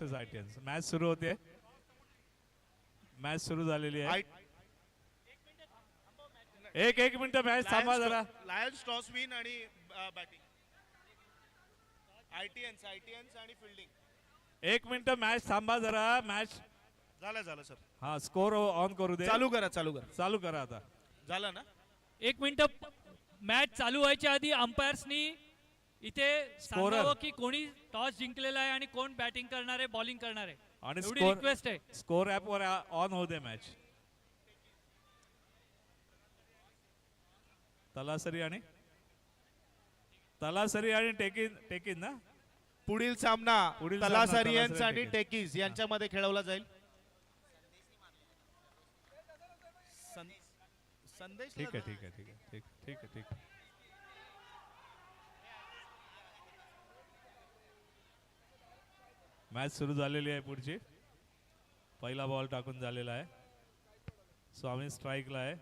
Versus आयटीएन्स. Match सुरू होते. Match सुरू झालेली आहे. एक मिनिट मॅच थांबा जरा. लायन्स टॉस विन आणि बॅटिंग. आयटीएन्स आणि फिल्डिंग. एक मिनिट मॅच थांबा जरा. मॅच झालं सर. हा स्कोर ऑन करू दे. चालू करा आता. झालं ना. एक मिनिट. मॅच चालू व्हायच्या आधी अंपायर्सनी इथे सांगावं की कोणी टॉस जिंकलेला आहे आणि कोण बॅटिंग करणार आहे, बॉलिंग करणार आहे. आणि एवढी रिक्वेस्ट आहे. स्कोर ऍप वर ऑन होऊ दे मॅच. तलासरी आणि टेकिन ना. पुढील सामना तलासरियन्स आणि टेकीज यांच्यामध्ये खेळवला जाईल. संदेश. ठीक आहे. मॅच सुरू झालेली आहे. पुढची पहिला बॉल टाकून झालेला आहे. स्वामी स्ट्राईकला आहे.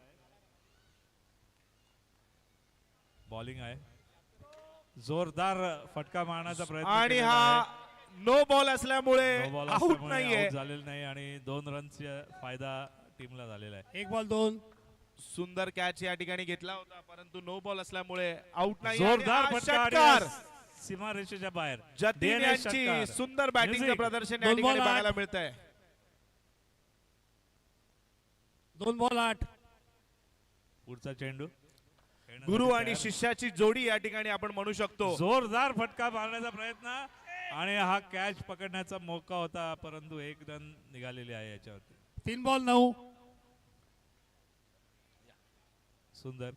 बॉलिंग आहे. जोरदार फटका मारण्याचा प्रयत्न आणि हा नो बॉल असल्यामुळे आउट नाहीये. झालेला नाही आणि 2 रनचा फायदा टीमला झालेला आहे. 1 बॉल 2. सुंदर कॅच या ठिकाणी घेतला होता परंतु नो बॉल असल्यामुळे आउट नाही. जोरदार षटकार सीमारेषेच्या बाहेर. जतीन यांची सुंदर बॅटिंगचं प्रदर्शन या ठिकाणी बघायला मिळत आहे. 2 बॉल 8. पुढचा चेंडू. गुरु आणि शिष्याची जोडी या ठिकाणी आपण म्हणू शकतो. जोरदार फटका मारण्याचा प्रयत्न आणि हा कॅच पकडण्याचा मौका होता परंतु 1 रन निघालेली आहे याच्यावरती. 3 बॉल 9. सुंदर.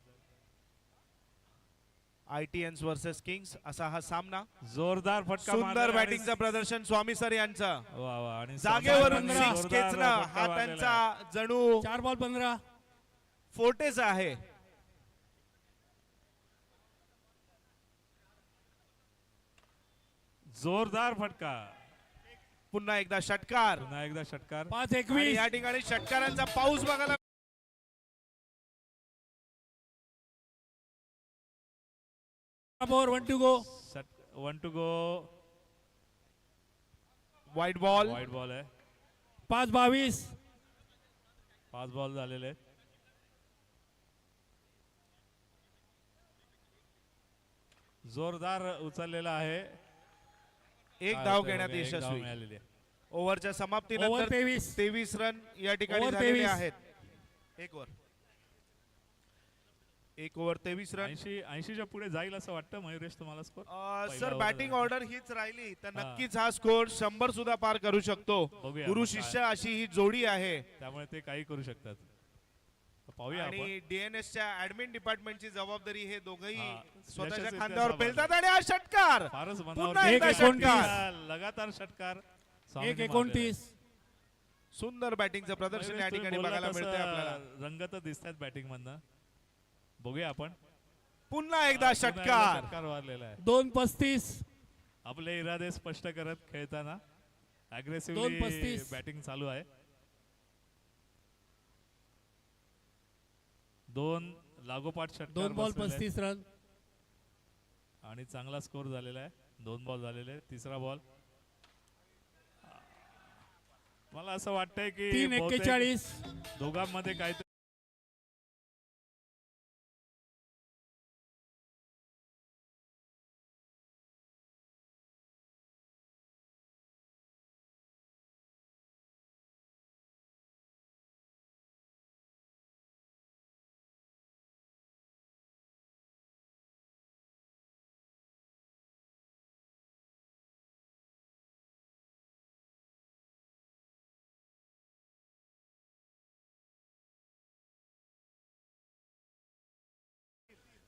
आयटीएन्स वर्सेस किंग्स असा हा सामना. जोरदार फटका. सुंदर बॅटिंगचं प्रदर्शन स्वामी सर यांचं. वा आणि जागेवरून सिक्स खेचणं हा त्यांचा जणू 4 बॉल 15. फोर्टेज आहे. जोरदार फटका. पुन्हा एकदा षटकार. 5-21. या ठिकाणी षटकारांचा पाऊस बघायला. Over 1 to go. 1 to go. वाईट बॉल आहे. 5-22. 5 बॉल झालेले आहेत. जोरदार उचललेला आहे. एक धाव घेण्यात यशस्वी. ओव्हरच्या समाप्तीनंतर 23 रन या ठिकाणी झालेले आहेत. एक ओव्हर 23 रन. 80च्या पुढे जाईल असं वाटतं मयुरेश तुम्हाला स्कोर. सर बॅटिंग ऑर्डर हीच राहिली तर नक्कीच हा स्कोर 100 सुद्धा पार करू शकतो. गुरु शिष्य अशी ही जोडी आहे त्यामुळे ते काही करू शकतात. पाहूया. आणि डीएनएसच्या ऍडमिन डिपार्टमेंटची जबाबदारी हे दोघंही स्वतःच्या खांद्यावर पेलतात. आणि हा षटकार. पुन्हा एकदा षटकार. लगातार षटकार. 1-29. सुंदर बॅटिंगचं प्रदर्शन या ठिकाणी बघायला मिळतंय आपल्याला. रंग तर दिसतात बॅटिंग मधनं. बघूया आपण. पुन्हा एकदा षटकार. वाढलेला आहे. 2-35. आपले इरादे स्पष्ट करत खेळताना अग्रेसिव्हली बॅटिंग चालू आहे. 2 लागोपाठ षटकार. 2 बॉल 35 रन. आणि चांगला स्कोर झालेला आहे. 2 बॉल झालेले. तिसरा बॉल. मला असं वाटतंय की 3-41. दोघांमध्ये काहीतरी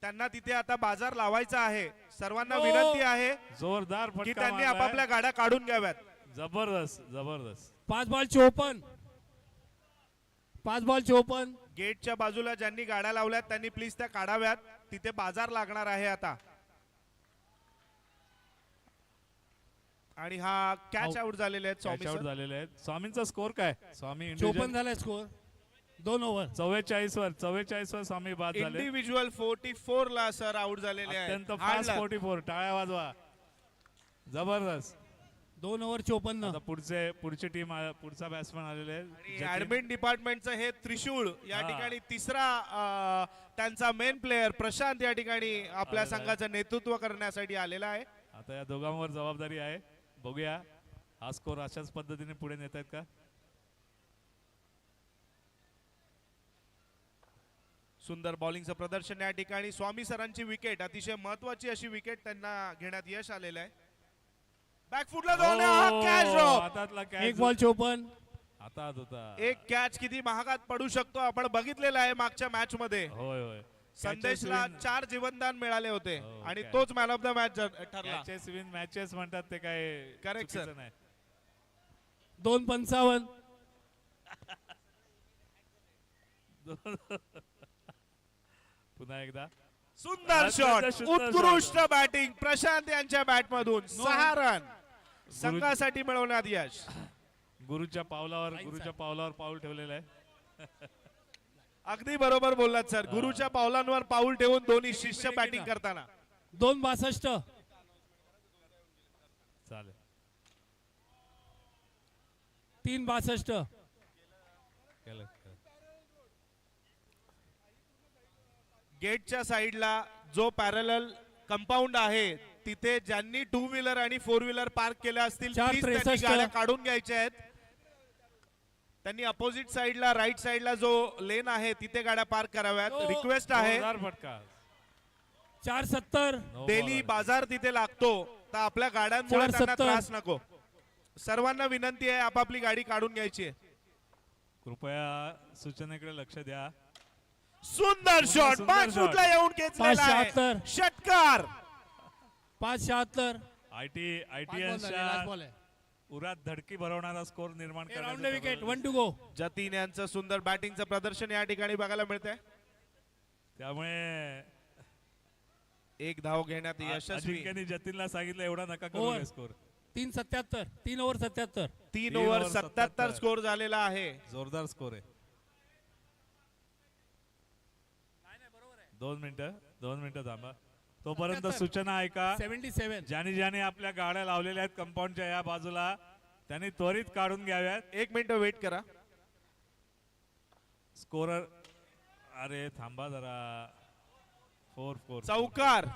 त्यांना तिथे आता बाजार लावायचा आहे. सर्वांना विनंती आहे जोरदार की त्यांनी आपापल्या गाड्या काढून घ्याव्यात. जबरदस्त. 5 बॉल 54. 5 बॉल 54. गेटच्या बाजूला ज्यांनी गाड्या लावल्यात त्यांनी प्लीज त्या काढाव्यात. तिथे बाजार लागणार आहे आता. आणि हा कॅच आउट झालेले आहेत. स्वामींचा स्कोर काय. स्वामी 54 झालाय स्कोर. 2 ओव्हर. 44 वर स्वामी बाद झाले. इंडिव्हिज्युअल 44 ला सर आउट झालेले आहेत. अत्यंत फास्ट 44. टाळ्या वाजवा. जबरदस्त. 2 ओव्हर 54. आता पुढची टीम पुढचा बॅट्समन आलेले आहे. आणि जतीन. ऍडमिन डिपार्टमेंटचं हे त्रिशूळ या हा. ठिकाणी तिसरा त्यांचा मेन प्लेयर प्रशांत या ठिकाणी आपल्या आलेला आहे. संघाचं नेतृत्व करण्यासाठी आलेला आहे. आता या दोघांवर जबाबदारी आहे. बघूया हा स्कोर अशाच पद्धतीने पुढे नेत आहेत का. सुंदर बॉलिंगचं प्रदर्शन या ठिकाणी. स्वामी सरांची विकेट, अतिशय महत्वाची अशी विकेट त्यांना घेण्यात यश आलेलं आहे. बॅकफुटला जाऊन हा कॅच ड्रॉप. हातातला 1 catch ball 54. हातात होता. एक कॅच किती महागात पडू शकतो आपण बघितलेलं आहे मागच्या मॅच मध्ये. होय होय. संदेशला Catches win. 4 जीवनदान मिळाले होते हो, आणि काय. तोच मॅन ऑफ द मॅच ठरला. Catches win मॅचेस म्हणतात ते काय Correct, sir. चुकीचं नाही. 2.55. पुन्हा एकदा सुंदर शॉट, सुंदर उत्कृष्ट बॅटिंग प्रशांत यांच्या बॅट मधून 6 रन संघासाठी मिळवण्यात यश. गुरुच्या पावलावर पाऊल ठेवलेलं आहे. अगदी बरोबर बोललात सर. गुरुच्या पावलांवर पाऊल ठेवून दोन्ही शिष्य बॅटिंग करताना. 2.62. चालेल. 3.62. केलं. गेटच्या साईडला जो पॅरलल कंपाऊंड आहे तिथे ज्यांनी 2 व्हीलर आणि 4 व्हीलर पार्क केल्या असतील 4.63. त्यांनी गाड्या काढून घ्यायच्या आहेत. त्यांनी अपोजिट साईडला राईट साईडला जो लेन आहे तिथे गाड्या पार्क कराव्यात. रिक्वेस्ट आहे. जोरदार फटका. 4.70. No daily ball. बाजार तिथे लागतो तर आपल्या गाड्यांमुळे त्यांना 4.70. त्रास नको. सर्वांना विनंती आहे आपापली गाडी काढून घ्यायची आहे. कृपया सूचनेकडे लक्ष द्या. सुंदर शॉट, सुंदर 5 shot. फूटला येऊन खेचलेला आहे. 5.76. षटकार. 5.76. आयटीएनच्या उरात धडकी भरवणारा स्कोर निर्माण राऊंड विकेट. करण्याचा 1 to go. जतीन यांचं सुंदर बॅटिंगचं प्रदर्शन या ठिकाणी बघायला मिळतंय. त्यामुळे एक धाव घेण्यात यशस्वी. अजिंक्यनी जतीनला सांगितलं एवढा नका Over. करू score. 3.77. 3 over 77. 3 over over 77 score झालेला आहे. जोरदार स्कोर आहे. 2 मिनिटं थांबा. तोपर्यंत 77. सूचना ऐका. 77. ज्याने आपल्या गाड्या लावलेल्या आहेत कंपाऊंडच्या या बाजूला त्यांनी त्वरित काढून घ्याव्यात. 1 मिनिट वेट करा. स्कोरर अरे थांबा जरा. 4 चौकार.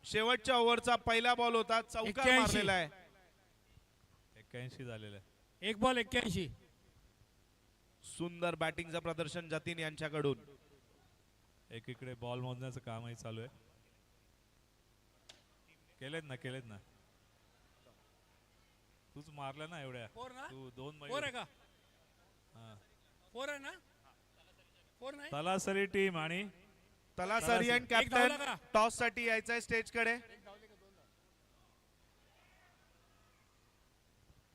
शेवटच्या ओव्हरचा पहिला बॉल होता. चौकार 81. मारलेला आहे. 81 झालेलं आहे. 1 बॉल 81. सुंदर बॅटिंगचं प्रदर्शन जतीन यांच्याकडून. एकीकडे बॉल मोजण्याचं कामही चालू आहे. केलेत ना तूच मारलं ना एवढ्या. 4 ना? तू 2 4 आहे का? हा. 4 आहे ना? 4 नाही? तलासरी टीम आणि तलासरियन एक धावला कॅप्टन का? टॉस साठी यायचंय स्टेज कडे.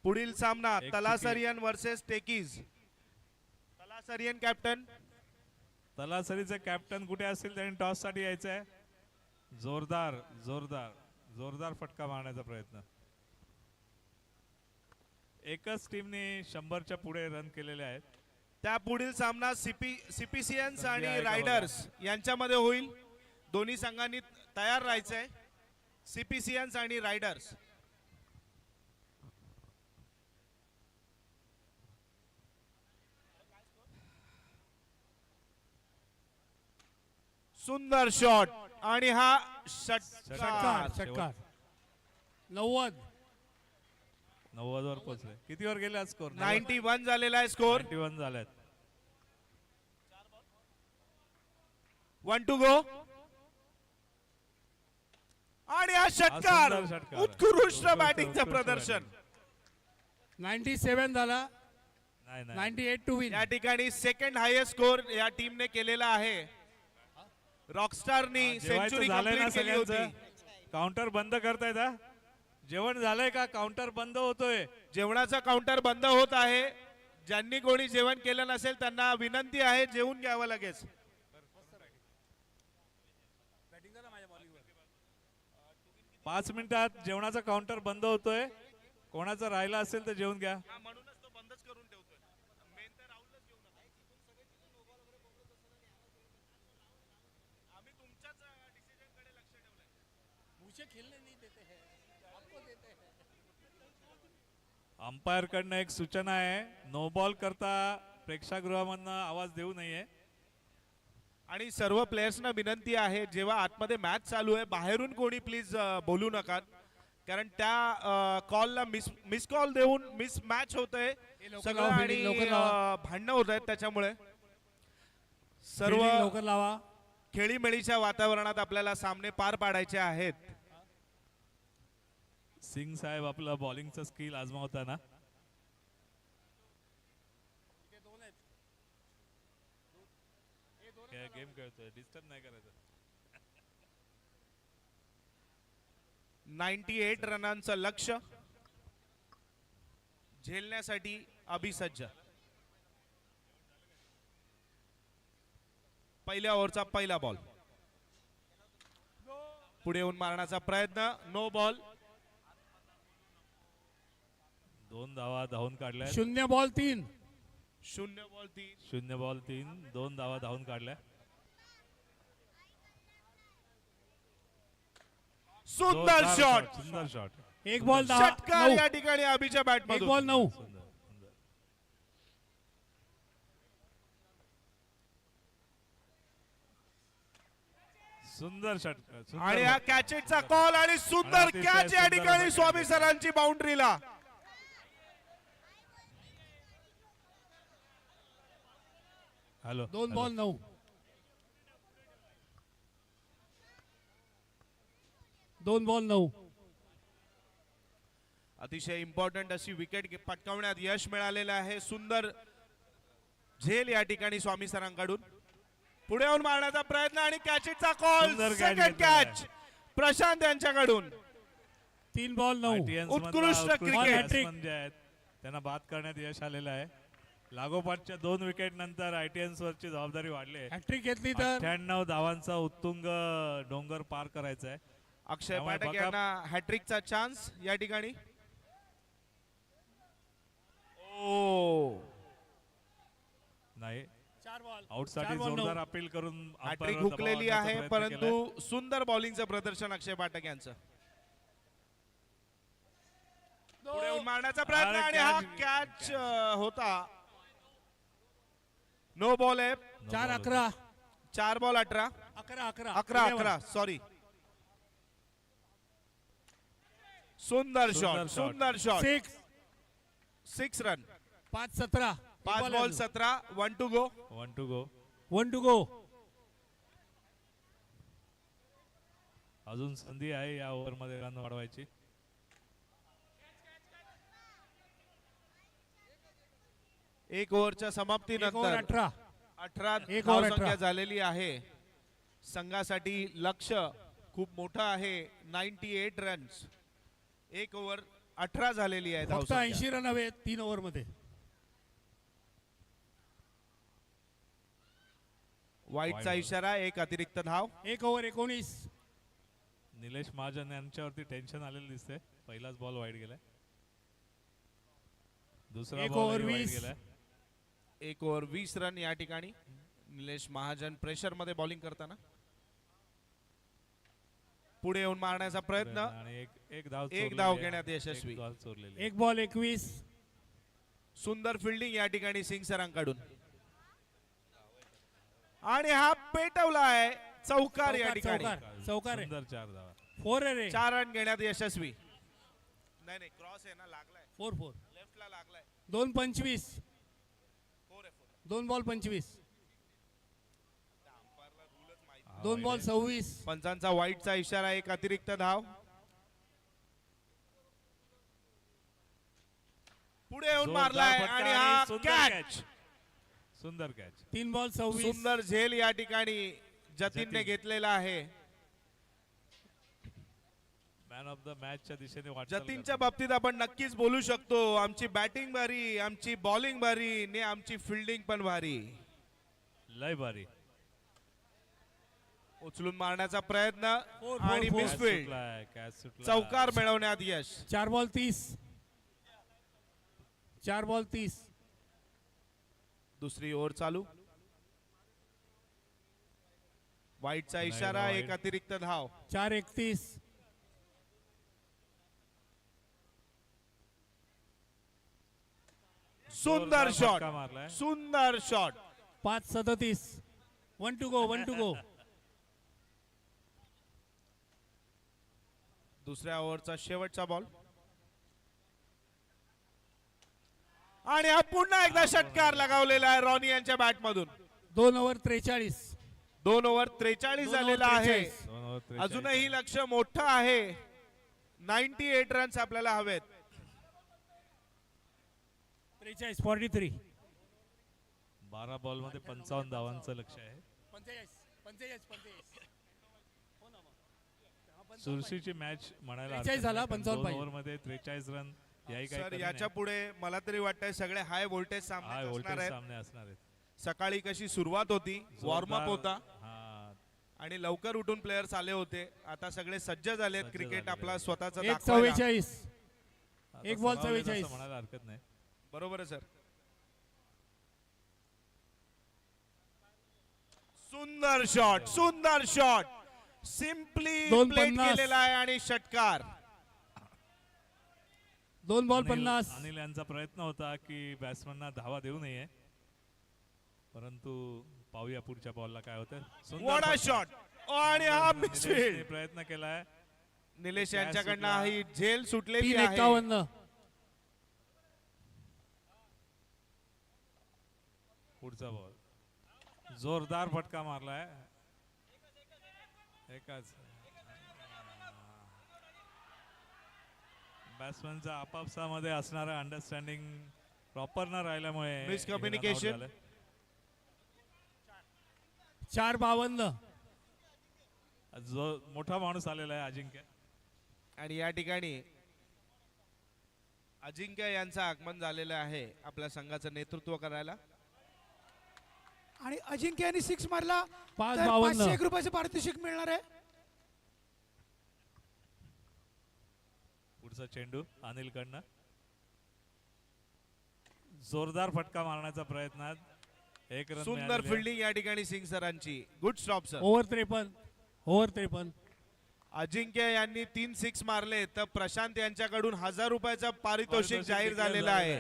पुढील सामना एक तलासरियन वर्सेस टेकीज. तलासरियन कॅप्टन तलासरीचे कॅप्टन कुठे असतील त्यांनी टॉस साठी यायचं आहे. जोरदार फटका मारण्याचा प्रयत्न. एकच टीमने 100च्या पुढे रन केलेले आहेत. त्या पुढील सामना सीपीसीएन्स संधी आणि आहे का रायडर्स यांच्यामध्ये होईल. दोन्ही संघांनी तयार राहायचंय. सीपीसीएन्स आणि रायडर्स. सुंदर शॉट आणि हा षटकार. षटकार. 90. 90 वर पोहोचले. किती वर गेले आज स्कोर? 91 झालेला आहे स्कोर. 91 झालेत. 1 to go. आणि हा षटकार. सुंदर षटकार. उत्कृष्ट बॅटिंगचं प्रदर्शन. 97 झाला. नाही 98 टू विन. या ठिकाणी सेकंड हायेस्ट स्कोर या टीमने केलेला आहे. रॉकस्टारनी जेवायचं सेंचुरी झालंय ना कंप्लीट केली होती. सगळ्यांचं? काउंटर बंद करतायत हा? जेवण झालंय का? काउंटर बंद होतोय. जेवणाचा काउंटर बंद होत आहे. ज्यांनी कोणी जेवण केलं नसेल त्यांना विनंती आहे जेवून घ्यावं लगेच. 5 मिनिटात जेवणाचा काउंटर बंद होतोय. कोणाचा राहिला असेल तर जेवून घ्या. म्हणूनच तो बंदच करून ठेवतोय. मेन तर राहुलच घेऊन आम्ही तुमच्याच डिसिजन कडे लक्ष ठेवलंय. मुझे खेलने नहीं देते हैं, आपको देते हैं. अंपायर कडनं एक सूचना आहे, नो बॉल करता प्रेक्षागृहामधनं आवाज देऊ नये. आणि सर्व प्लेयर्सना विनंती आहे, जेव्हा आतमध्ये मॅच चालू आहे बाहेरून कोणी प्लीज बोलू नका, कारण त्या कॉलला मिस कॉल देऊन मिस मॅच होतंय लवकर सगळं लावा, आणि fielding लवकर लावा. भांडणं होत आहेत. त्याच्यामुळे सर्व Fielding लवकर लावा. खेळीमेळीच्या वातावरणात आपल्याला सामने पार पाडायचे आहेत. सिंग साहेब आपलं बॉलिंगचं स्किल आजमावताना. गेम खेळतोय, डिस्टर्ब नाही करायचं. 98 रनांचं लक्ष्य झेलण्यासाठी अभिसज्ज. पहिल्या ओव्हरचा पहिला बॉल, पुढे येऊन मारण्याचा प्रयत्न, नो बॉल. 2 धावा धावून काढल्या. 0 बॉल 3. 0 बॉल 3. 0 बॉल 3, 2 धावा धावून काढल्या. सुंदर जोरदार शॉट, सुंदर शॉट. 1 बॉल 10. षटकार या ठिकाणी अभिच्या बॅट 1 मधून. बॉल 9. सुंदर सुंदर. सुंदर षटकार, सुंदर आणि हा बॉल. कॅचेटचा कॉल आणि सुंदर आणि अतिशय कॅच या सुंदर ठिकाणी असा स्वामी catch. सरांची बाउंड्रीला. Hello 2 ball 9. 2 बॉल 9. अतिशय इम्पॉर्टंट अशी विकेट पटकावण्यात यश मिळालेलं आहे. सुंदर झेल या ठिकाणी स्वामी सरांकडून. पुढे येऊन मारण्याचा प्रयत्न आणि कॅचेटचा कॉल, सुंदर catch सेकंड घेतलेला आहे. कॅच प्रशांत यांच्याकडून. 3 बॉल 9. ITNs उत्कृष्ट मधला क्रिकेट. batsman जे आहेत त्यांना बाद करण्यात यश आलेलं आहे. लागोपाठच्या 2 विकेट नंतर ITNs वरची जबाबदारी वाढली आहे. हॅट्रिक घेतली तर 98 धावांचा उत्तुंग डोंगर पार करायचा आहे. अक्षय त्यामुळे पाठक बघा- यांना हॅट्रिकचा चान्स या ठिकाणी. ओ, नाही, 4 बॉल. आउटसाठी 4 बॉल जोरदार 9. अपील करून हॅट्रिक अंपायरवर हुकलेली दबाव आहे, आणण्याचा प्रयत्न केलाय. परंतु सुंदर बॉलिंगचं प्रदर्शन अक्षय पाठक यांचं. पुढे येऊन मारण्याचा प्रयत्न अरे आणि हा catch. कॅच होता. नो बॉल आहे. 4 11. 4 बॉल 18. 11 11. 11 सॉरी. सुंदर शॉट, shot. सुंदर shot. 6 6 run. 5 17. 5 ball 17. 1 to go. 1 to go. 1 to go. अजून संधी आहे या ओव्हर मध्ये रन वाढवायची. एक ओव्हरच्या 1 ओव्हर समाप्तीनंतर 18. 18 एक ओव्हर धावसंख्या 18. झालेली आहे. संघासाठी लक्ष्य खूप मोठं आहे. 98 रन्स. एक ओव्हर 18 झालेली आहे फक्त धावसंख्या. 80 रन हवे 3 ओव्हर मध्ये. वाईटचा वाईट. इशारा, एक अतिरिक्त धाव. 1 ओव्हर 19. निलेश महाजन यांच्यावरती टेन्शन आलेलं दिसतंय. पहिलाच बॉल वाईट गेलाय. दुसरा एक बॉल over वाईट 20. गेलाय. एक ओव्हर 20 रन या ठिकाणी. निलेश महाजन प्रेशर मध्ये बॉलिंग करताना. पुढे येऊन मारण्याचा प्रयत्न. आणि एक धाव एक चोरलेली धाव आहे. घेण्यात यशस्वी. एक धाव चोरलेली आहे. 1 बॉल 21. सुंदर फिल्डिंग या ठिकाणी सिंग सरांकडून. आणि हा पेटवला आहे चौकार या ठिकाणी. चौकार आहे. सुंदर 4 धावा. 4 आहे रे. 4 रन घेण्यात यशस्वी. नाही नाही, क्रॉस आहे ना, लागलाय 4 4. लेफ्टला लागलाय. 2 25. 4 आहे 2 बॉल 25. अंपायरला रूलच माहिती. हा 2 बॉल वाईट 26. पंचांचा वाईटचा इशारा, एक अतिरिक्त धाव. पुढे येऊन जोरदार मारलाय फटका आणि आणि हा सुंदर कॅच. catch. सुंदर कॅच. 3 बॉल 26. सुंदर झेल या ठिकाणी जतीनने जतीन. घेतलेला आहे. मॅन ऑफ द मॅचच्या दिशेने वाटचाल जतीनच्या करतो. बाबतीत आपण नक्कीच बोलू शकतो, आमची बॅटिंग भारी, आमची बॉलिंग भारी ने आमची फिल्डिंग पण भारी. लय भारी. उचलून मारण्याचा प्रयत्न फोर, आणि फोर. Catch misfield. सुटलाय, कॅच सुटला. चौकार मिळवण्यात यश. 4 बॉल 30. 4 बॉल 30. दुसरी ओव्हर चालू. वाईटचा नाही, इशारा, वाईट. एक अतिरिक्त धाव. 4 31. सुंदर जोरदार शॉट, फटका मारलाय. सुंदर shot. 5-37. 1 to go. 1 to go. दुसऱ्या ओव्हरचा शेवटचा बॉल आणि हा पुन्हा एकदा षटकार लगावलेला आहे रॉनी यांच्या बॅट मधून. 2 over 43. 2 ओव्हर 43 झालेला आहे. 2 over 43. अजूनही लक्ष मोठं आहे. 98 रन्स आपल्याला हवेत. 43. 12 बॉल मध्ये 55 धावांचं लक्ष आहे. 45. चुरशीची मॅच म्हणायला 43 झाला, 55 पाहिजे. ओव्हर मध्ये 43 रन याही सर काही याच्या पुढे मला तरी वाटतंय सगळे हाय व्होल्टेज हाय सामने असणार व्होल्टेज आहेत. सामने असणार आहेत. सकाळी कशी सुरुवात होती, वॉर्म अप होता हा, आणि लवकर उठून प्लेयर्स आले होते. आता सगळे सज्ज झालेत. सज्ज क्रिकेट झालेले आपला आहेत. स्वतःचा 1-44. आता एक बॉल समावेश 44. असं म्हणायला हरकत नाही. बरोबर आहे सर. सुंदर शॉट, सुंदर शॉट. Simply 2 plate 50. केलेला आहे आणि षटकार. 2 बॉल अनिल 50. अनिल यांचा प्रयत्न होता की बॅट्समनना धावा देऊ नये, परंतु पाहूया पुढच्या बॉलला काय होतं. सुंदर वॉट अ फटका. शॉट आणि हा निलेशने मिसफील्ड. प्रयत्न केलाय. निलेश काय यांच्याकडनं सुटला? ही झेल सुटलेली 3 आहे. 51. पुढचा बॉल जोरदार फटका मारलाय. एकाच बॅट्समनचा आपापसामध्ये असणारा अंडरस्टँडिंग प्रॉपर न राहिल्यामुळे Miscommunication. हे run out झालंय. 4-52. जो मोठा माणूस आलेला आहे अजिंक्य. आणि या ठिकाणी अजिंक्य यांचं आगमन झालेलं आहे आपल्या संघाचं नेतृत्व करायला. आणि अजिंक्य यांनी 6 मारला तर 5-52. 501 रुपयाचं पारितोषिक मिळणार आहे. पुढचा चेंडू अनिल कडनं जोरदार फटका मारण्याचा प्रयत्न. एक रन सुंदर मिळालेली आहे. फिल्डिंग या ठिकाणी सिंग सरांची. Good stop sir. ओव्हर 53. अजिंक्य यांनी 3 6 मारले तर प्रशांत यांच्याकडून 1000 रुपयाचं पारितोषिक जाहीर declare झालेलं आहे.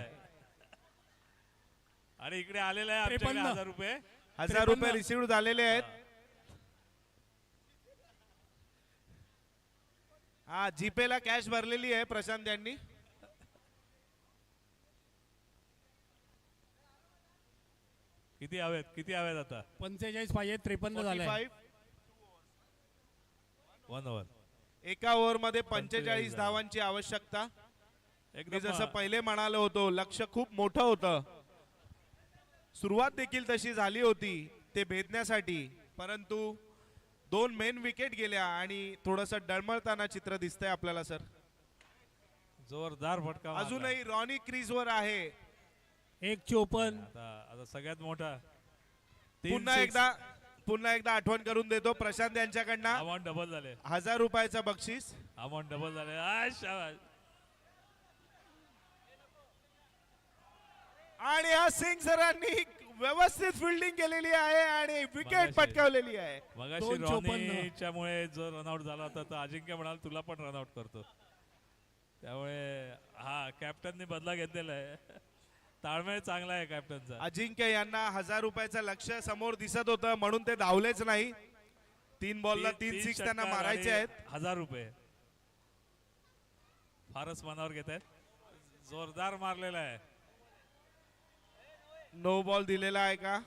आणि इकडे आलेला आहे आमच्याकडे 53. 1000 रुपये. 1000 रुपये रिसिव्ह झालेले आहेत. हा जीपे ला कॅश भरलेली आहे प्रशांत यांनी. किती हवेत आता. 45 पाहिजे. 53 झालाय. 45. 1 ओव्हर. एका ओव्हर मध्ये 45 धावांची आवश्यकता. मी एकदम जसं पहिले म्हणालो होतो लक्ष खूप मोठं होतं. सुरुवात देखील तशी झाली होती ते भेदण्यासाठी, परंतु 2 मेन विकेट गेल्या आणि थोडस डळमळताना चित्र दिसतंय आपल्याला सर. जोरदार फटका मारला. अजूनही रॉनी क्रीजवर आहे. 1-54. आता सगळ्यात मोठा पुन्हा एकदा आठवण करून देतो प्रशांत यांच्याकडनं अमाऊंट डबल झाले. 1000 रुपयाचं बक्षीस. अमाऊंट डबल झाले. आ, शाबास. आणि हा सिंग सरांनी व्यवस्थित फिल्डिंग केलेली आहे आणि विकेट मगाशी. पटकावलेली आहे. मगाशी 2-54. रॉनीच्या मुळे जो रनआउट झाला होता तर अजिंक्य म्हणाल तुला पण रनआउट करतो. त्यामुळे हा कॅप्टननी बदला घेतलेला आहे. ताळमेळ चांगला आहे कॅप्टनचा. अजिंक्य यांना 1000 रुपयाचं लक्ष समोर दिसत होतं म्हणून ते धावलेच नाही. 3 बॉलला 3 6 त्यांना षटकार मारायचे आणि आहेत. 1000 रुपये फारच मनावर घेत आहेत. जोरदार मारलेला आहे. नो बॉल दिलेला आहे का?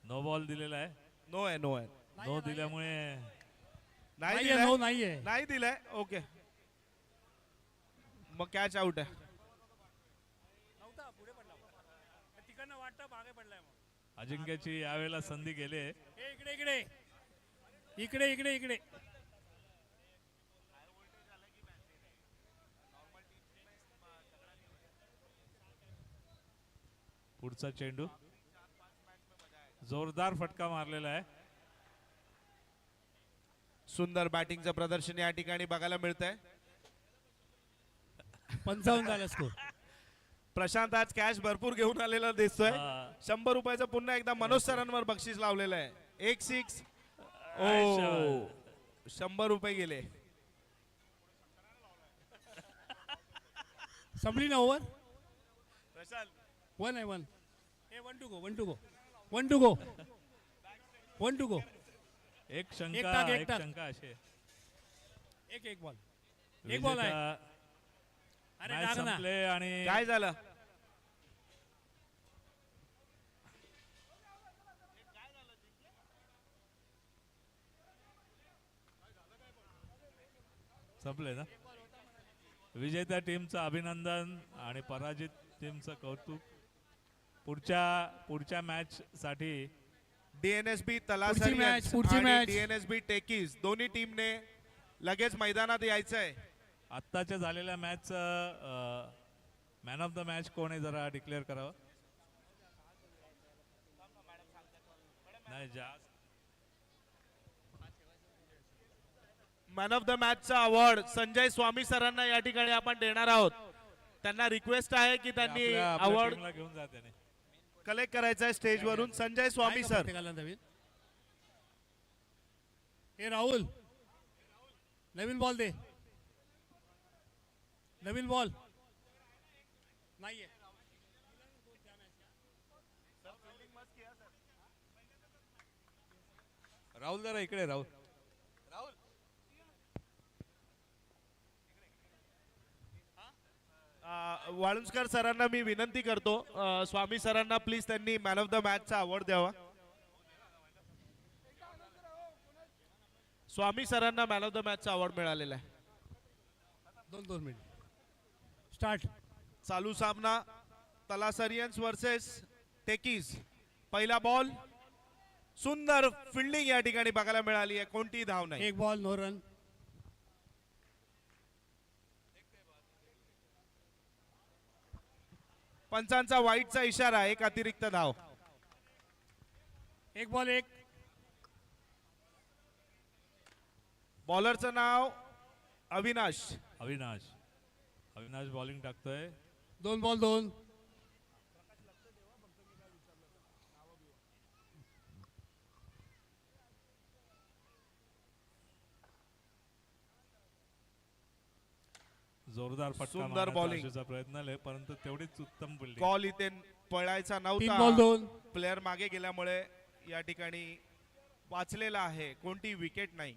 नो बॉल दिलेला आहे. नो आहे. नो दिल्यामुळे नाही नाहीये. दिलाय? नो नाहीये. नाही दिलाय. ओके मग कॅच आउट आहे. अजिंक्यची यावेळेला संधी गेली आहे. इकडे. पुढचा चेंडू जोरदार फटका मारलेला आहे. सुंदर बॅटिंगचं प्रदर्शन या ठिकाणी बघायला मिळतंय. 55 झाला स्कोर. प्रशांत आज कॅश भरपूर घेऊन आलेला दिसतोय. हा. 100 रुपयाचं पुन्हा एकदा मनोज सरांवर बक्षीस लावलेलं आहे. 1 6. शाबास. 100 रुपये गेले. संपली ना ओव्हर. 1 आहे 1. ए 1 to go 1 to go 1 to go 1 to go. एक शंका टाक, एक एक टाक. शंका अशी आहे. एक बॉल. एक बॉल आहे. विजेता अरे मॅच टाक ना. संपले आणि काय झालं? संपले ना. विजेत्या टीमचं अभिनंदन आणि पराजित टीमचं कौतुक. पुढच्या मॅच साठी डीएनएसबी पुढची match. डीएनएसबी टेकीज दोन्ही टीमने लगेच मैदानात यायचंय. आत्ताच्या झालेल्या match man of the match कोण आहे जरा डिक्लेअर करावं. नाही मॅन ऑफ द मॅचचा अवॉर्ड संजय स्वामी सरांना या ठिकाणी आपण देणार आहोत. त्यांना रिक्वेस्ट आहे की त्यांनी अवॉर्ड घेऊन जा त्याने. कलेक्ट करायचा आहे स्टेज वरून. संजय स्वामी सर. प्रत्येकाला नवीन. ए राहुल नवीन बॉल दे. नवीन बॉल नाहीये. राहुल जरा इकडे. राहुल वाळुंजकर सरांना मी विनंती करतो, स्वामी सरांना प्लीज त्यांनी मॅन ऑफ द मॅचचा अवॉर्ड द्यावा. स्वामी सरांना मॅन ऑफ द मॅचचा अवॉर्ड मिळालेला आहे. 2 मिनिट स्टार्ट. चालू सामना तलासरियन्स वर्सेस टेकीज. पहिला बॉल. सुंदर फिल्डिंग या ठिकाणी बघायला मिळाली आहे. कोणतीही धाव नाही. एक बॉल नो रन. पंचांचा वाईटचा इशारा. एक अतिरिक्त धाव. एक बॉल एक. बॉलरचं नाव अविनाश. अविनाश बॉलिंग टाकतोय. 2 बॉल 2. जोरदार फटका सुंदर मारण्याचा bowling. आशूचा प्रयत्न आहे परंतु तेवढीच उत्तम फिल्डिंग. कॉल इथे पळायचा 3 बॉल नव्हता. 2. प्लेअर मागे गेल्यामुळे या ठिकाणी वाचलेला आहे. कोणती विकेट नाही.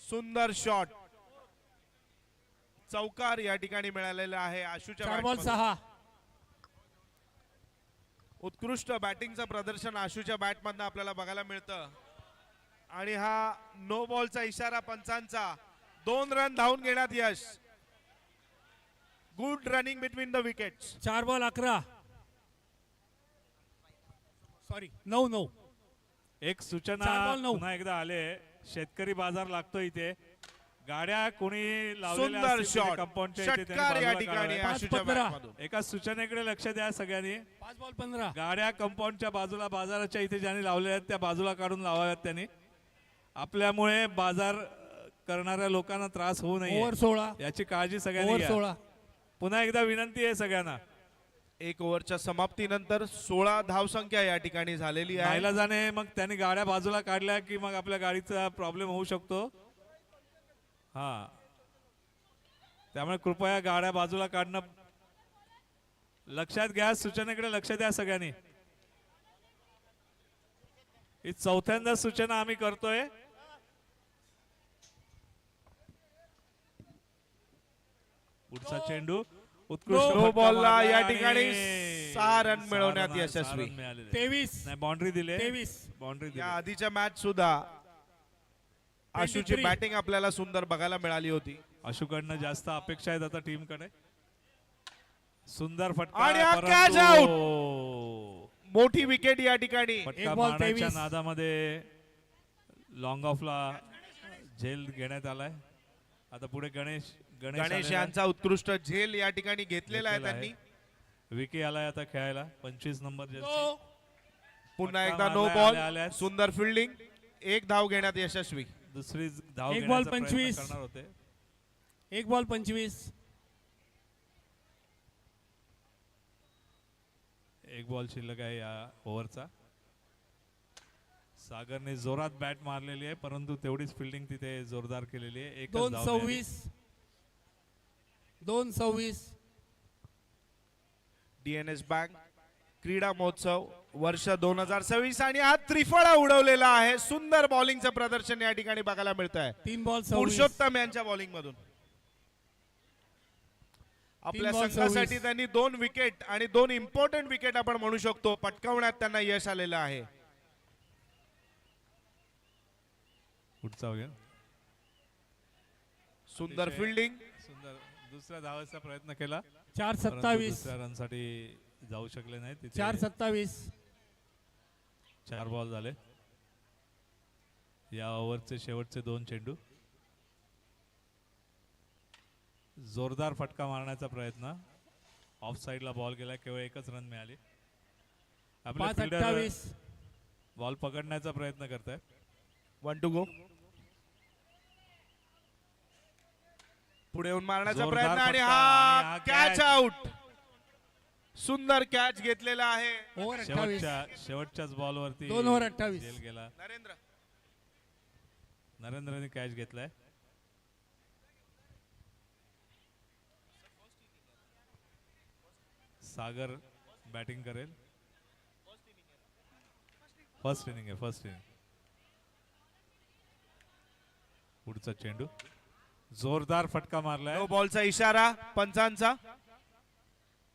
सुंदर शॉट. चौकार या ठिकाणी मिळालेला आहे आशूच्या 4 बॉल बॅटमधून. 6. उत्कृष्ट बॅटिंगचं प्रदर्शन आशूच्या बॅटमधनं आपल्याला बघायला मिळतं. आणि हा नो बॉलचा इशारा पंचांचा. 2 रन धावून घेण्यात यश. Good running between the wickets. 4 ball 11. Sorry 9. एक सूचना 4 बॉल 9. पुन्हा एकदा आले. शेतकरी बाजार लागतो इथे. गाड्या कोणी लावलेल्या सुंदर असतील तिथे शॉट. कंपाऊंडच्या इथे त्यांनी षटकार या बाजूला ठिकाणी काढावे. आशूच्या 5-15. बॅटमधून. एका सूचनेकडे लक्ष द्या सगळ्यांनी. 5 बॉल 15. गाड्या कंपाऊंडच्या बाजूला बाजाराच्या इथे ज्यांनी लावलेल्या आहेत त्या बाजूला काढून लावाव्यात त्यांनी. आपल्यामुळे बाजार करणाऱ्या लोकांना त्रास होऊ नये ओव्हर 16. याची काळजी सगळ्यांनी ओव्हर घ्या. 16. पुन्हा एकदा विनंती आहे सगळ्यांना. 1 ओव्हरच्या समाप्तीनंतर 16 धावसंख्या या ठिकाणी झालेली आहे. नाईलाजाने मग त्यांनी गाड्या बाजूला काढल्या की मग आपल्या गाडीचा प्रॉब्लेम होऊ शकतो. हा त्यामुळे कृपया गाड्या बाजूला काढणं लक्षात घ्या. सूचनेकडे लक्ष द्या सगळ्यांनी. ही 4थ्यांदा सूचना आम्ही करतोय. पुढचा चेंडू उत्कृष्ट नो फटका बॉलला मारला या आणि ठिकाणी 6 रन 6 मिळवण्यात रन यशस्वी. मिळालेले. 23. नाही बाउंड्री दिले. 23. बाउंड्री दिली. या आधीच्या मॅच सुद्धा आशूची 23. बॅटिंग आपल्याला सुंदर बघायला मिळाली होती. आशूकडनं जास्त अपेक्षा आहेत आता टीम कडे. सुंदर फटका आणि हा परंतु catch out. मोठी विकेट या ठिकाणी. फटका एक बॉल मारण्याच्या 23. नादामध्ये लॉंग ऑफला झेल घेण्यात आलाय. आता पुढे गणेश गणेश आलेला आहे. यांचा उत्कृष्ट झेल या ठिकाणी घेतलेला आहे घेतलेला त्यांनी. विकी आलाय आता खेळायला. 25 नंबर जर्सी. No. पुन्हा फटका एकदा नो मारलाय, बॉल. आल्या. सुंदर फिल्डिंग. 1 धाव घेण्यात यशस्वी. दुसरी धाव एक घेण्याचा बॉल प्रयत्न 25. करणार होते. 1 बॉल 25. 1 बॉल शिल्लक आहे या ओव्हरचा. सागरने जोरात बॅट मारलेली आहे परंतु तेवढीच फिल्डिंग तिथे जोरदार केलेली आहे. एकच 2 धाव मिळाली. 26. 2-26. DNS बँक क्रीडा महोत्सव वर्ष 2026 आणि हा त्रिफळा उडवलेला आहे. सुंदर बॉलिंगचं प्रदर्शन या ठिकाणी बघायला मिळत आहे 3 बॉल 26. पुरुषोत्तम यांच्या बॉलिंग मधून. आपल्या बॉल संघासाठी 26. त्यांनी 2 विकेट आणि 2 इम्पॉर्टंट विकेट आपण म्हणू शकतो पटकावण्यात त्यांना यश आलेलं आहे. पुढचा वगैरे सुंदर अतिशय फिल्डिंग. सुंदर दुसऱ्या धावायचा प्रयत्न केला 4-27. दुसऱ्या रनसाठी जाऊ शकले नाही तिथे 4-27. 4 बॉल झाले या ओव्हरचे शेवटचे 2 चेंडू. जोरदार फटका मारण्याचा प्रयत्न ऑफ साइडला बॉल गेला केवळ एकच रन मिळाली. आपले फिल्डर 5-28. बॉल पकडण्याचा प्रयत्न करतायत. 1 टू गो. पुढे येऊन मारण्याचा जोरदार प्रयत्न आणि फटका हा आणि हा कॅच catch. आउट. सुंदर कॅच घेतलेला आहे. ओव्हर 28. शेवटच्याच बॉलवरती 2 ओव्हर 28. झेल गेला. नरेंद्र नरेंद्रने कॅच घेतलाय. सागर बॅटिंग करेल. फर्स्ट इनिंग आहे फर्स्ट इनिंग. पुढचा चेंडू जोरदार फटका मारलाय. नो बॉलचा इशारा पंचांचा.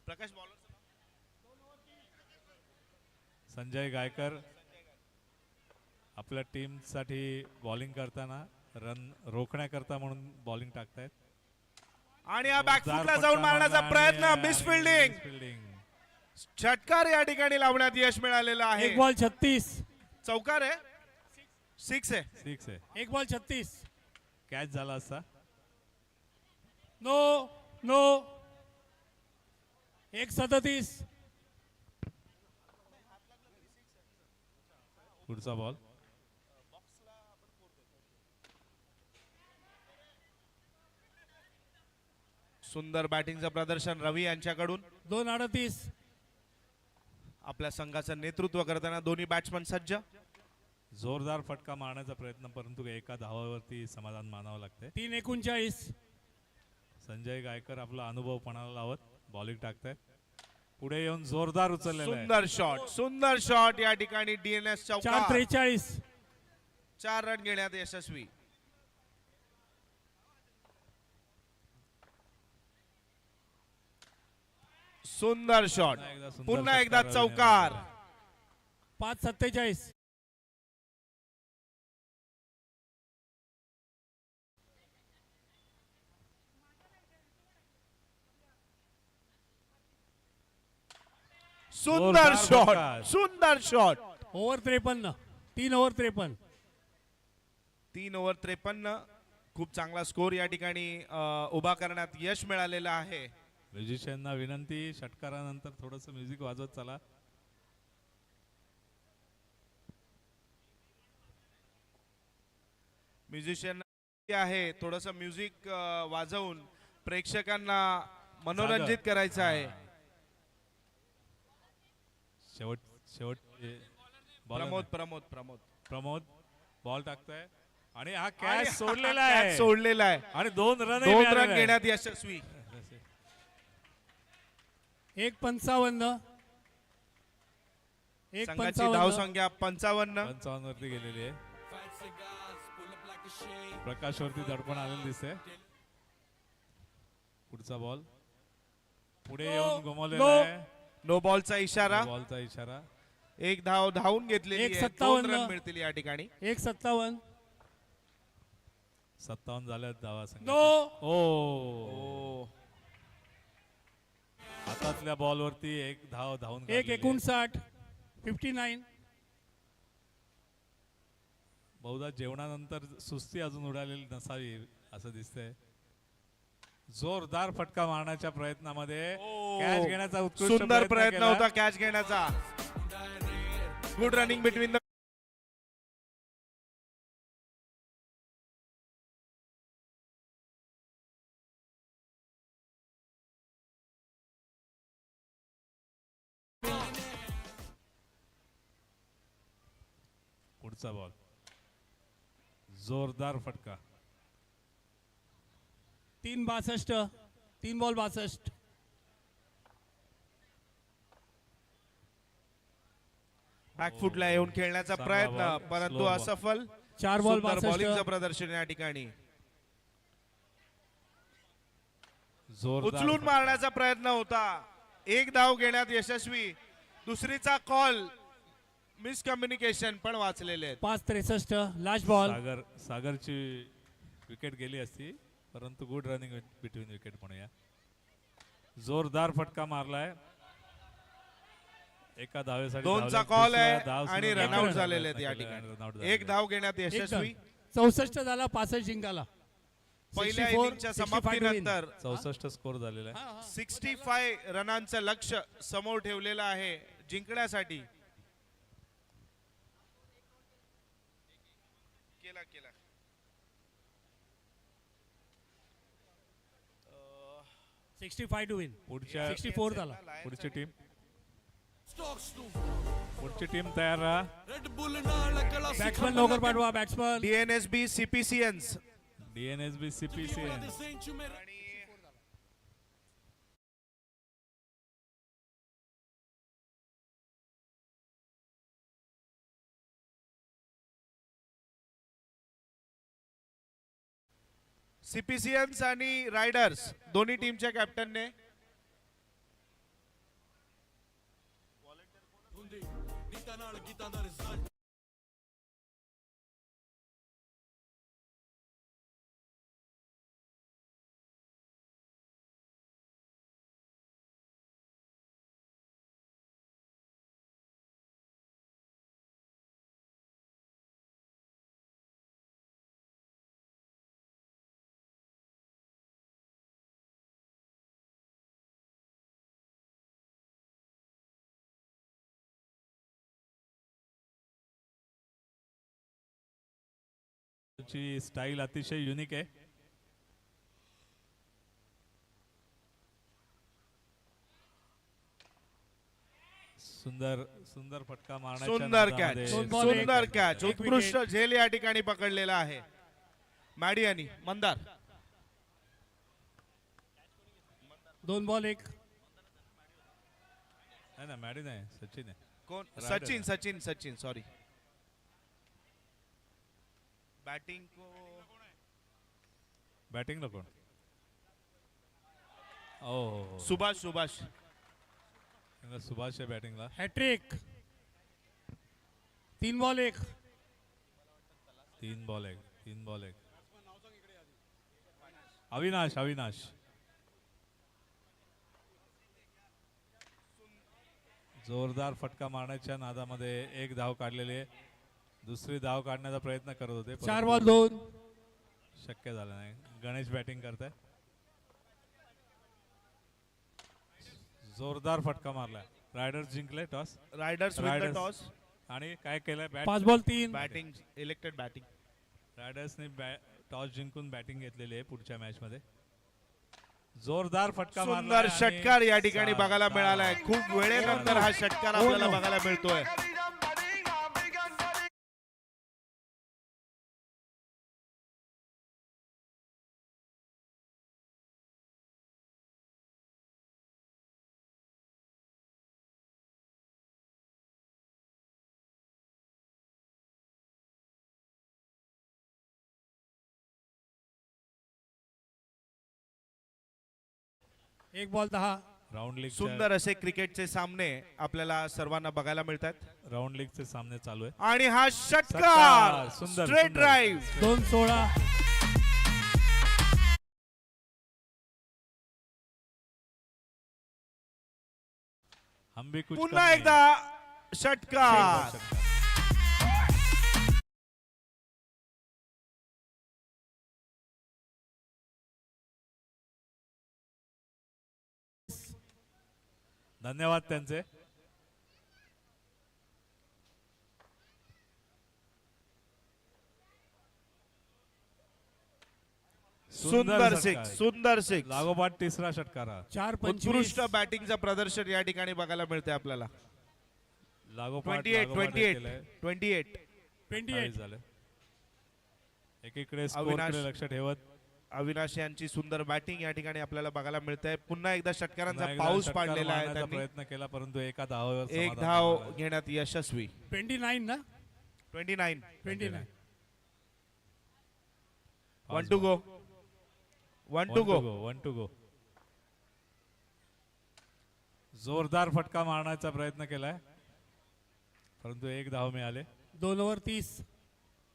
प्रकाश बॉलर संजय गायकर आपल्या टीम साठी बॉलिंग करताना रन रोखण्याकरता म्हणून बॉलिंग टाकतायत. आणि हा जोरदार बॅकफुटला फटका जाऊन मारण्याचा मारला प्रयत्न. आणि मिस फिल्डिंग. फिल्डिंग. षटकार या ठिकाणी लावण्यात यश मिळालेलं आहे. 1 बॉल 36. चौकार आहे 6 आहे. 6 आहे. 1 बॉल 36. कॅच झाला असता. नो 1-37. पुढचा बॉल सुंदर बॅटिंगचं प्रदर्शन रवी यांच्याकडून. 2-38. आपल्या संघाचं नेतृत्व करताना दोन्ही बॅट्समन सज्ज. जोरदार फटका मारण्याचा प्रयत्न परंतु एका धावावरती समाधान मानावं लागतंय. 3-39. संजय गायकर आपला अनुभव पणाला लावत बॉलिंग टाकतायत. पुढे येऊन जोरदार उचललेला आहे. सुंदर शॉट या ठिकाणी DNS चौकार. 4-43. 4 रन घेण्यात यशस्वी. सुंदर शॉट. पुन्हा एकदा षटकार चौकार. 5-47. सुंदर जोरदार शॉट. फटका. सुंदर शॉट. ओव्हर 53. 3 ओव्हर 53. 3 ओव्हर 53. खूप चांगला स्कोर या ठिकाणी उभा करण्यात यश मिळालेलं आहे. म्युझिशियनना विनंती षटकारानंतर थोडस म्युझिक वाजवत चला. म्युझिशियन आहे थोडस म्युझिक वाजवून प्रेक्षकांना मनोरंजित करायचं आहे. शेवट शेवट प्रमोद प्रमोद प्रमोद प्रमोद बॉल टाकताय आणि हा आणि कॅच हा सोडलेला catch आहे. सोडलेला आहे. आणि 2 रन 2 रन घेण्यात यशस्वी. 1-55. संघाची धावसंख्या 55. 55 वरती गेलेली आहे. प्रकाश वरती दडपण आलेलं दिसतंय. पुढचा बॉल पुढे येऊन गमावलेला आहे. नो बॉलचा इशारा. बॉलचा इशारा. एक धाव धावून घेतलेली आहे. 1-57. 2 रन मिळतील या ठिकाणी. 1-57. 57 झाल्यात धावा संघ. नो. ओ हातातल्या बॉलवरती एक धाव धावून काढलेली आहे. 1-59. 59. बहुधा जेवणानंतर सुस्ती अजून उडालेली नसावी असं दिसतंय. जोरदार फटका मारण्याच्या प्रयत्नामध्ये कॅच घेण्याचा उत्कृष्ट सुंदर प्रयत्न केला. होता कॅच घेण्याचा. गुड रनिंग बिटवीन द पुढचा बॉल जोरदार फटका. 3-62. 3 बॉल 62. बॅकफुटला येऊन खेळण्याचा चांगला प्रयत्न ball, परंतु slow ball. असफल. 4 बॉल सुंदर 62. बॉलिंगचं प्रदर्शन या ठिकाणी. जोरदार उचलून फटका. मारण्याचा प्रयत्न होता, एक धाव घेण्यात यशस्वी. दुसरीचा कॉल मिसकम्युनिकेशन पण वाचलेले आहेत. 5-63. Last ball. सागरची विकेट गेली असती, परंतु गुड रनिंग बिटवीन विकेट म्हणूया. जोरदार फटका मारलाय. एका धावेसाठी 2चा धावले, कॉल दुसऱ्या आहे धाव आणि सुद्धा रनआउट काढण्याचा झालेले आहेत प्रयत्न या केला आणि run out ठिकाणी. एक झालेले धाव घेण्यात यशस्वी. 64 झाला, 65 जिंकाला. पहिल्या 64, इनिंगच्या 65 to win. समाप्तीनंतर 64 स्कोर झालेला आहे. 65 रनांचं लक्ष्य समोर ठेवलेलं आहे जिंकण्यासाठी. केला केला 65 to win. पुढच्या 64 झाला. पुढची टीम तयार राहा. बॅट्समन लवकर पाठवा. Batsman. DNSB CPCNs DNSB CPC CPCNs आणि रायडर्स दोन्ही टीमच्या कॅप्टनने ची स्टाईल अतिशय युनिक आहे. सुंदर सुंदर फटका मारण्याच्या सुंदर नादामध्ये कॅच, दोन ball, सुंदर एक कॅच, wicket. उत्कृष्ट झेल या ठिकाणी पकडलेला आहे मॅडियानी. मंदार 2 बॉल 1. नाही ना, मॅडी नाही, सचिन आहे. कोण? Rider. Sachin Sachin Sachin sorry. Batting बॅटिंगला कोण? ओ सुभाष सुभाष सुभाष आहे बॅटिंगला. हॅट्रिक. 3 बॉल 1. 3 बॉल 1. अविनाश जोरदार फटका मारण्याच्या नादामध्ये एक धाव काढलेली आहे. दुसरी धाव काढण्याचा प्रयत्न करत होते, 4 परंतु बॉल 2. शक्य झालं नाही. गणेश बॅटिंग करताय. जोरदार फटका मारलाय. रायडर्स जिंकले toss. Riders win the toss आणि काय केलंय 5 बॉल 3. Batting elected batting. रायडर्सने टॉस जिंकून बॅटिंग घेतलेली आहे पुढच्या मॅच मध्ये. जोरदार फटका सुंदर मारलाय आणि षटकार या ठिकाणी सहा बघायला धावा. मिळालाय. खूप वेळेनंतर हा षटकार आपल्याला बघायला मिळतोय. एक बॉल 10. राऊंड लीग सुंदर असे क्रिकेटचे सामने आपल्याला सर्वांना बघायला मिळतात. राऊंड लीगचे सामने चालू आहे. आणि हा षटकार, षटकार सुंदर, स्ट्रेट सुंदर. ड्राईव्ह 2-16. हम भी कुछ पुन्हा कम एकदा नहीं. षटकार. षटकार. धन्यवाद त्यांचे. सुंदर षटकार. सिक्स, सुंदर सिक्स. लागोपाठ तिसरा षटकार हा. 4-25. उत्कृष्ट बॅटिंगचं प्रदर्शन या ठिकाणी बघायला मिळते आपल्याला. लागोपाठ 28 केलंय. 28 28 झाले. एकीकडे अविनाश. स्कोरकडे लक्ष ठेवत अविनाश यांची सुंदर बॅटिंग या ठिकाणी आपल्याला बघायला मिळते. पुन्हा एकदा षटकारांचा पुन्हा एकदा पाऊस षटकार पाडलेला आहे मारण्याचा त्यांनी. प्रयत्न केला परंतु एका धावावर एक समाधान धाव मानायला. घेण्यात यशस्वी. 29 ना 29. 29. 1 to go. 1 to go. 1 to go. जोरदार फटका मारण्याचा प्रयत्न केलाय परंतु एक धाव मिळाले. 2 ओव्हर 30.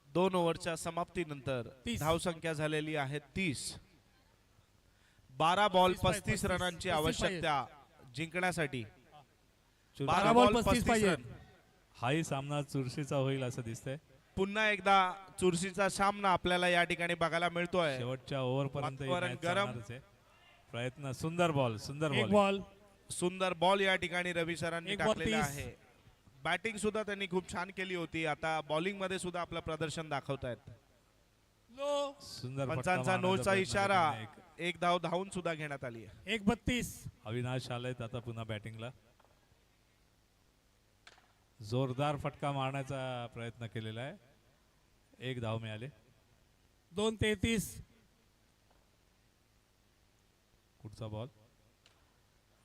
2 ओव्हरच्या समाप्तीनंतर 30. धावसंख्या झालेली आहे 30. 12 बॉल 35 35 रनांची 35 आवश्यकता जिंकण्यासाठी. चुरशी- 12 बॉल बॉल 35 35 रन. हाही सामना चुरशीचा होईल असं दिसतंय. पुन्हा एकदा चुरशीचा सामना आपल्याला या ठिकाणी बघायला मिळतोय. शेवटच्या ओव्हर पर्यंत ही वातावरण match गरम. चालणारच आहे. प्रयत्न सुंदर बॉल सुंदर एक बॉल बॉल. सुंदर बॉल या ठिकाणी रवी सरांनी एक बॉल टाकलेला 30. आहे. बॅटिंग सुद्धा त्यांनी खूप छान केली होती. आता बॉलिंग मध्ये सुद्धा आपलं प्रदर्शन दाखवतायत. लो. सुंदर फटका पंचांचा मारण्याचा नोचा प्रयत्न इशारा. करताना एक धाव धावून सुद्धा घेण्यात आली आहे. 1:32. अविनाश आलेत आता पुन्हा बॅटिंगला. जोरदार फटका मारण्याचा प्रयत्न केलेला आहे. एक धाव मिळाले. 2:33. पुढचा बॉल.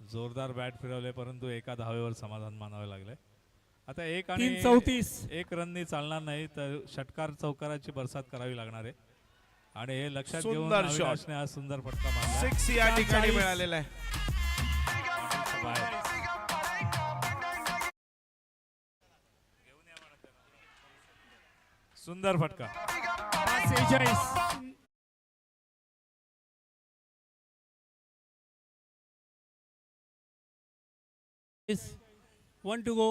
जोरदार बॅट फिरवले परंतु एका धावेवर समाधान मानावे लागले. आता एक आणि 3:34. एक रननी चालणार नाही तर षटकार चौकाराची बरसात करावी लागणार आहे आणि हे लक्षात घेऊन सुंदर shot. अविनाशने हा सुंदर फटका मारला. 6 या ठिकाणी 40. मिळालेला आहे. बाहेर. सुंदर फटका. 5:46. 1 to go.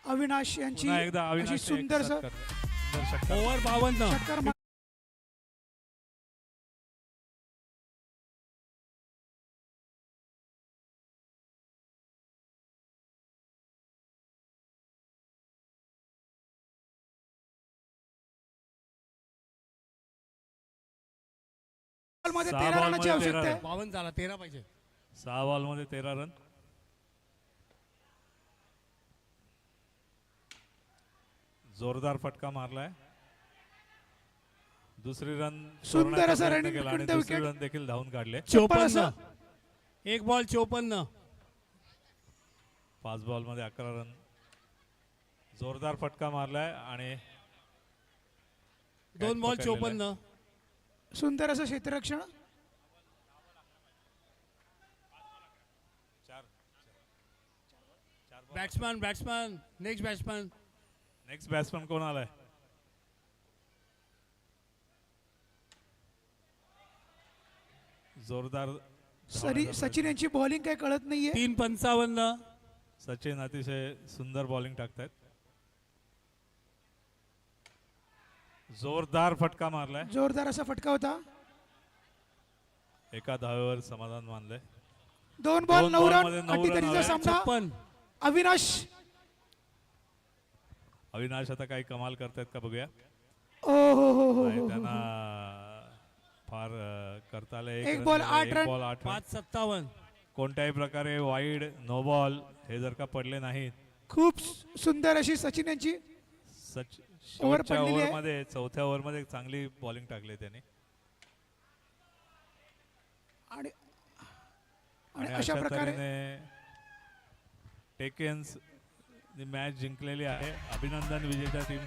अविनाश यांची पुन्हा एकदा अशी अविनाश सुंदर सुंदर षटकार. ओव्हर 52. षटकार मा- मध्ये 13 बॉल रनाची मध्ये आवश्यकता 13 आहे. 52 झाला 13 पाहिजे. 6 बॉल मध्ये 13 रन. जोरदार फटका मारलाय. दुसरी रन सुंदर सोडण्याचा असा प्रयत्न running केला आणि between the दुसरी wicket. रन देखील धावून काढले. 54. 1 बॉल 54. 5 बॉल मध्ये 11 रन. जोरदार फटका मारलाय आणि 2 बॉल पकडलेला 54. सुंदर असं क्षेत्ररक्षण. Batsman next batsman. Next batsman कोण आलाय? जोरदार सचिन यांची बॉलिंग काही कळत नाहीये. 3:55. सचिन अतिशय सुंदर बॉलिंग टाकतायत. जोरदार फटका मारलाय. जोरदार असा फटका होता. एका धावेवर समाधान मानलंय. 2 बॉल 9 रन. मध्ये 9 रन अटीतटीचा आलाय. सामना. 56. अविनाश. अविनाश आता काही कमाल करतायत का बघूया. ओ हो हो हो नाही, हो त्यांना फार करता आलं. एक रन बॉल गेला, 8 एक रन. Ball 8 run. 5:57. कोणत्याही प्रकारे वाईड नो बॉल हे जर का पडले नाहीत खूप सुंदर अशी सचिन यांची शेवटच्या पडलेली आहे. ओव्हरमध्ये चौथ्या ओव्हरमध्ये चांगली बॉलिंग टाकली त्यांनी आणि आणि अशा अशा प्रकारे तऱ्हेने टेकेन्स मॅच जिंकलेली आहे. अभिनंदन विजेत्या टीम.